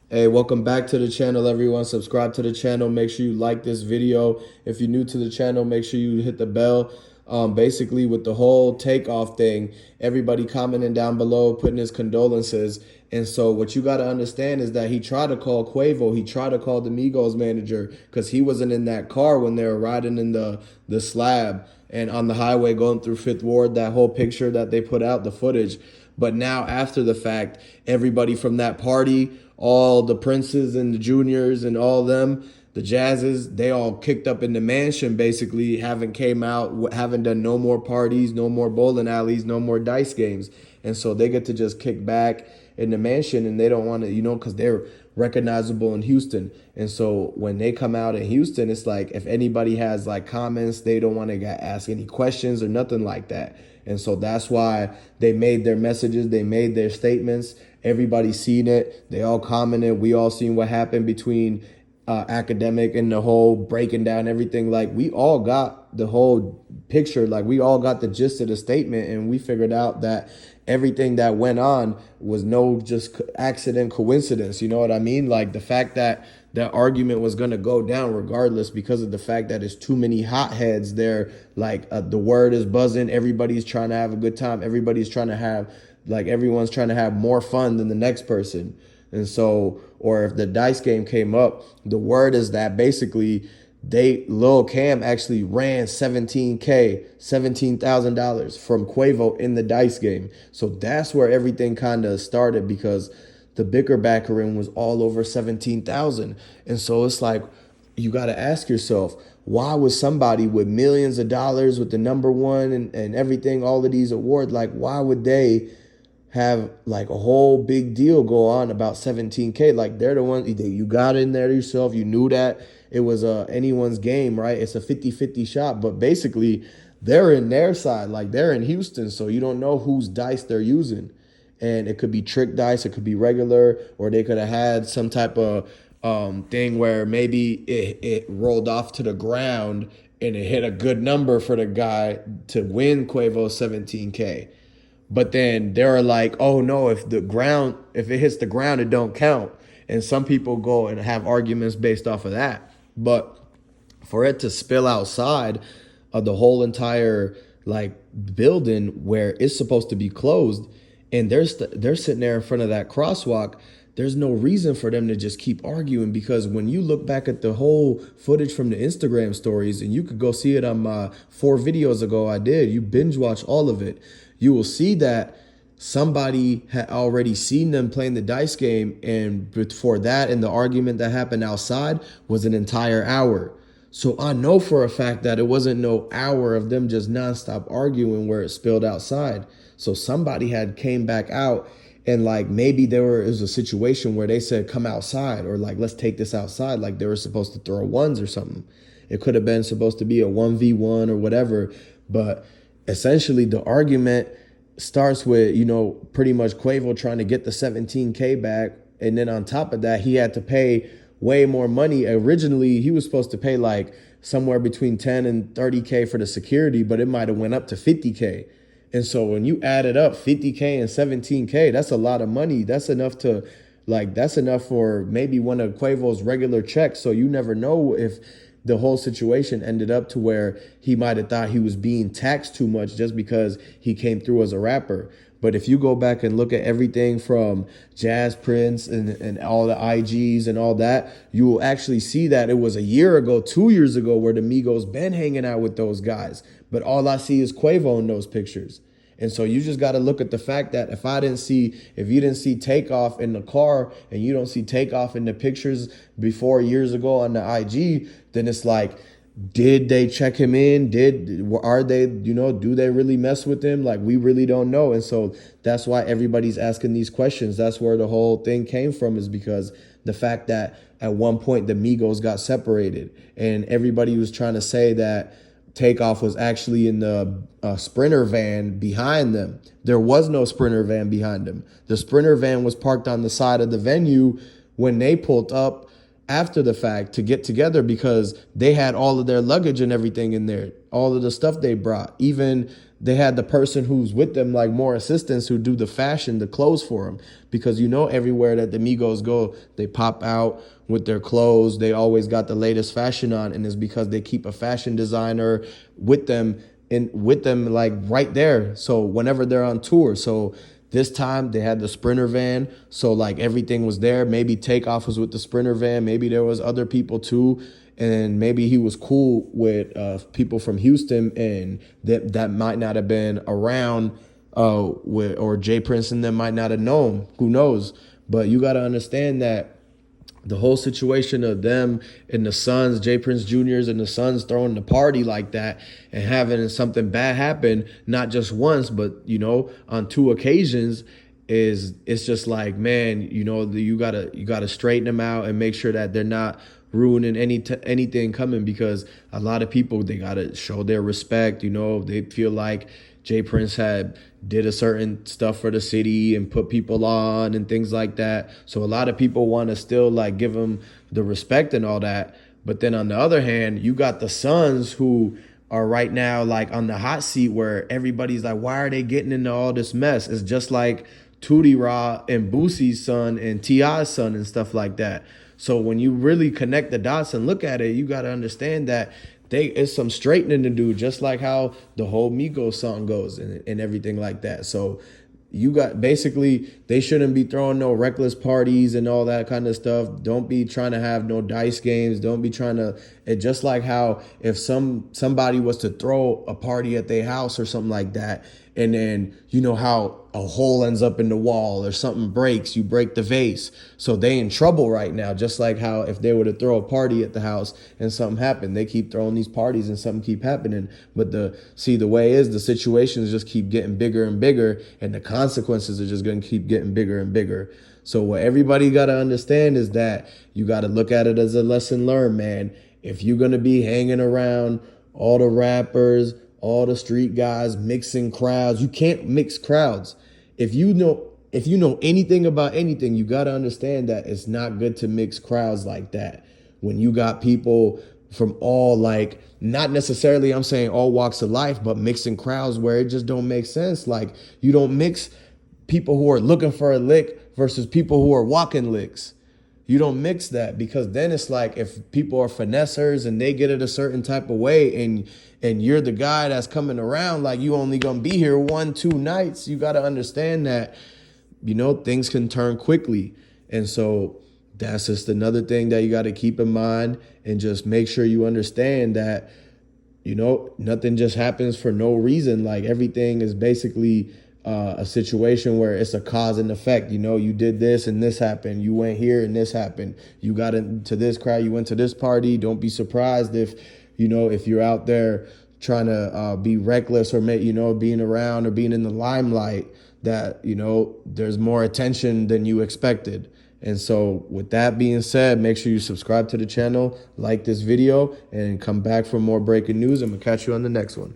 Hey, welcome back to the channel, everyone. Subscribe to the channel. Make sure you like this video. If you're new to the channel, make sure you hit the bell. Basically, with the whole Takeoff thing, everybody commenting down below, putting his condolences. And so what you got to understand is that he tried to call Quavo. He tried to call the Migos manager because he wasn't in that car when they were riding in the slab and on the highway going through Fifth Ward, that whole picture that they put out, the footage. But now, after the fact, everybody from that party, all the Princes and the Juniors and all them, the Jazzes, they all kicked up in the mansion, basically, haven't came out, haven't done no more parties, no more bowling alleys, no more dice games. And so they get to just kick back in the mansion, and they don't want to, because they're recognizable in Houston. And so when they come out in Houston, it's like if anybody has like comments, they don't want to ask any questions or nothing like that. And so that's why they made their messages, they made their statements. Everybody's seen it. They all commented. We all seen what happened between academic and the whole breaking down everything. Like, we all got the whole picture. Like, we all got the gist of the statement, and we figured out that everything that went on was no just accident, coincidence. You know what I mean? Like, the fact that that argument was going to go down regardless because of the fact that it's too many hotheads there. Like, the word is buzzing. Everybody's trying to have a good time. Everybody's trying to have, like, everyone's trying to have more fun than the next person. And so, or if the dice game came up, the word is that basically Lil Cam actually ran 17K, $17,000 from Quavo in the dice game. So that's where everything kind of started, because the Bickerbackering was all over 17,000. And so it's like, you got to ask yourself, why would somebody with millions of dollars, with the number one and everything, all of these awards, like, why would they have like a whole big deal go on about 17K? Like, they're the ones, you got in there yourself. You knew that it was anyone's game, right? It's a 50-50 shot, but basically they're in their side, like they're in Houston. So you don't know whose dice they're using. And it could be trick dice, it could be regular, or they could have had some type of thing where maybe it rolled off to the ground and it hit a good number for the guy to win Quavo 17K. But then they're like, oh no, if it hits the ground, it don't count. And some people go and have arguments based off of that. But for it to spill outside of the whole entire like building where it's supposed to be closed, and they're sitting there in front of that crosswalk, there's no reason for them to just keep arguing. Because when you look back at the whole footage from the Instagram stories, and you could go see it on my 4 videos ago, you binge watch all of it, you will see that somebody had already seen them playing the dice game. And before that, and the argument that happened outside was an entire hour. So I know for a fact that it wasn't no hour of them just nonstop arguing where it spilled outside. So somebody had came back out, and like maybe it was a situation where they said, come outside, or like, let's take this outside. Like they were supposed to throw ones or something. It could have been supposed to be a 1v1 or whatever. But essentially the argument starts with, pretty much Quavo trying to get the 17K back. And then on top of that, he had to pay way more money. Originally, he was supposed to pay like somewhere between 10 and 30K for the security, but it might have went up to 50K. And so when you add it up, 50K and 17K, that's a lot of money. That's enough for maybe one of Quavo's regular checks. So you never know if the whole situation ended up to where he might have thought he was being taxed too much just because he came through as a rapper. But if you go back and look at everything from Jazz Prince and all the IGs and all that, you will actually see that it was a year ago, 2 years ago, where the Migos been hanging out with those guys. But all I see is Quavo in those pictures. And so you just got to look at the fact that if you didn't see Takeoff in the car, and you don't see Takeoff in the pictures before years ago on the IG, then it's like, did they check him in? Do they really mess with him? Like, we really don't know. And so that's why everybody's asking these questions. That's where the whole thing came from, is because the fact that at one point the Migos got separated, and everybody was trying to say that Takeoff was actually in the Sprinter van behind them. There was no Sprinter van behind them. The Sprinter van was parked on the side of the venue when they pulled up after the fact to get together because they had all of their luggage and everything in there, all of the stuff they brought. Even they had the person who's with them, like more assistants who do the fashion, the clothes for them. Because you know, everywhere that the Migos go, they pop out with their clothes. They always got the latest fashion on, and it's because they keep a fashion designer with them like right there. So whenever they're on tour. So this time they had the Sprinter van, so like everything was there. Maybe Takeoff was with the Sprinter van. Maybe there was other people too, and maybe he was cool with people from Houston, and that might not have been around, or Jay Prince and them might not have known. Who knows? But you got to understand that the whole situation of them and the Sons, Jay Prince Jr.'s and the Sons throwing the party like that and having something bad happen, not just once, but, you know, on 2 occasions, it's just like, man, you know, you gotta straighten them out and make sure that they're not ruining anything coming, because a lot of people, they gotta show their respect. You know, they feel like Jay Prince did a certain stuff for the city and put people on and things like that. So a lot of people want to still like give him the respect and all that. But then on the other hand, you got the Sons who are right now like on the hot seat, where everybody's like, why are they getting into all this mess? It's just like Tootie Raw and Boosie's son and T.I.'s son and stuff like that. So when you really connect the dots and look at it, you got to understand that it's some straightening to do, just like how the whole Migos song goes and everything like that. So you got, basically, they shouldn't be throwing no reckless parties and all that kind of stuff. Don't be trying to have no dice games. Don't be trying to, it just like how if somebody was to throw a party at their house or something like that, and then you know how a hole ends up in the wall or something breaks, you break the vase. So they in trouble right now, just like how if they were to throw a party at the house and something happened, they keep throwing these parties and something keep happening. But the way is, the situations just keep getting bigger and bigger, and the consequences are just going to keep getting bigger and bigger. So what everybody got to understand is that you got to look at it as a lesson learned, man. If you're going to be hanging around all the rappers, all the street guys, mixing crowds, you can't mix crowds. If you know anything about anything, you got to understand that it's not good to mix crowds like that. When you got people from all, like, not necessarily, I'm saying all walks of life, but mixing crowds where it just don't make sense. Like, you don't mix people who are looking for a lick versus people who are walking licks. You don't mix that, because then it's like if people are finessers and they get it a certain type of way, and you're the guy that's coming around, like you only gonna be here 1-2 nights. You got to understand that, you know, things can turn quickly. And so that's just another thing that you got to keep in mind, and just make sure you understand that, you know, nothing just happens for no reason. Like, everything is basically a situation where it's a cause and effect. You know, you did this and this happened. You went here and this happened. You got into this crowd. You went to this party. Don't be surprised if, you know, if you're out there trying to be reckless, or you know, being around or being in the limelight, that, you know, there's more attention than you expected. And so with that being said, make sure you subscribe to the channel, like this video, and come back for more breaking news. I'm gonna catch you on the next one.